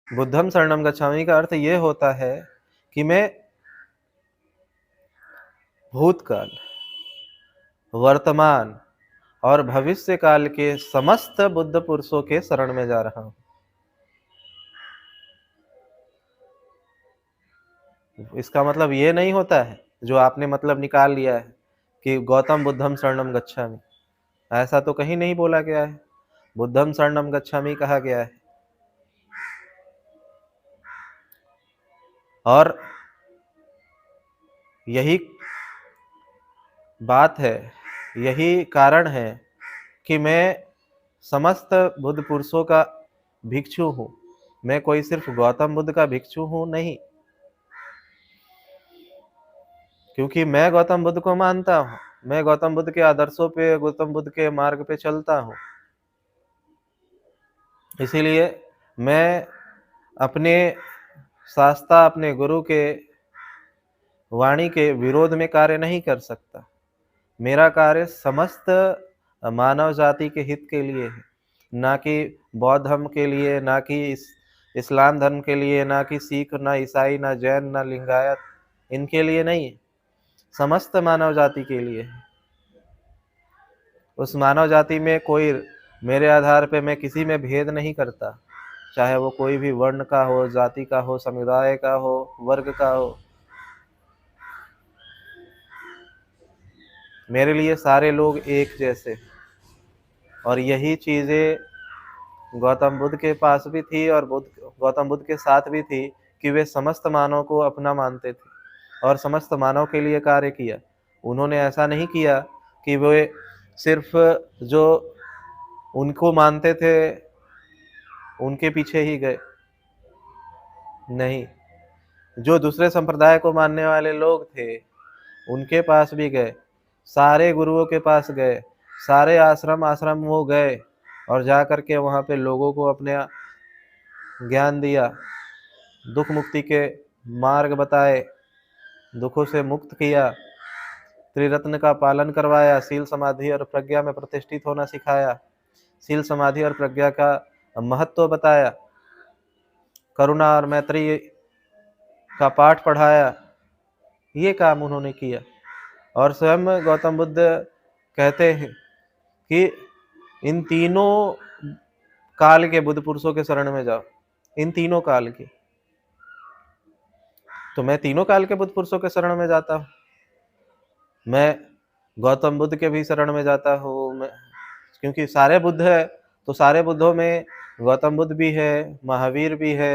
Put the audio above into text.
बुद्धं शरणं गच्छामि का अर्थ ये होता है कि मैं भूतकाल, वर्तमान और भविष्य काल के समस्त बुद्ध पुरुषों के शरण में जा रहा हूँ। इसका मतलब ये नहीं होता है जो आपने मतलब निकाल लिया है कि गौतम बुद्धं शरणं गच्छामि। ऐसा तो कहीं नहीं बोला गया है। बुद्धं शरणं गच्छामि कहा गया है। और यही बात है, यही कारण है कि मैं समस्त बुद्ध पुरुषों का भिक्षु हूँ। मैं कोई सिर्फ गौतम बुद्ध का भिक्षु हूँ नहीं, क्योंकि मैं गौतम बुद्ध को मानता हूँ। मैं गौतम बुद्ध के आदर्शों पे, गौतम बुद्ध के मार्ग पे चलता हूँ। इसीलिए मैं अपने शास्त्रा, अपने गुरु के वाणी के विरोध में कार्य नहीं कर सकता। मेरा कार्य समस्त मानव जाति के हित के लिए है, ना कि बौद्ध धर्म के लिए, ना कि इस्लाम धर्म के लिए, ना कि सिख, ना ईसाई, ना जैन, ना लिंगायत, इनके लिए नहीं है। समस्त मानव जाति के लिए है। उस मानव जाति में कोई, मेरे आधार पे मैं किसी में भेद नहीं करता, चाहे वो कोई भी वर्ण का हो, जाति का हो, समुदाय का हो, वर्ग का हो। मेरे लिए सारे लोग एक जैसे। और यही चीज़ें गौतम बुद्ध के पास भी थी और गौतम बुद्ध के साथ भी थी कि वे समस्त मानव को अपना मानते थे और समस्त मानव के लिए कार्य किया। उन्होंने ऐसा नहीं किया कि वे सिर्फ जो उनको मानते थे उनके पीछे ही गए। नहीं, जो दूसरे संप्रदाय को मानने वाले लोग थे उनके पास भी गए, सारे गुरुओं के पास गए, सारे आश्रम वो गए और जा कर के वहाँ पे लोगों को अपने ज्ञान दिया, दुख मुक्ति के मार्ग बताए, दुखों से मुक्त किया, त्रिरत्न का पालन करवाया, शील समाधि और प्रज्ञा में प्रतिष्ठित होना सिखाया, शील समाधि और प्रज्ञा का महत्व बताया, करुणा और मैत्री का पाठ पढ़ाया। ये काम उन्होंने किया। और स्वयं गौतम बुद्ध कहते हैं कि इन तीनों काल के बुद्ध पुरुषों के शरण में जाओ, इन तीनों काल के। तो मैं तीनों काल के बुद्ध पुरुषों के शरण में जाता हूँ। मैं गौतम बुद्ध के भी शरण में जाता हूँ, मैं, क्योंकि सारे बुद्ध है तो सारे बुद्धों में गौतम बुद्ध भी है, महावीर भी है।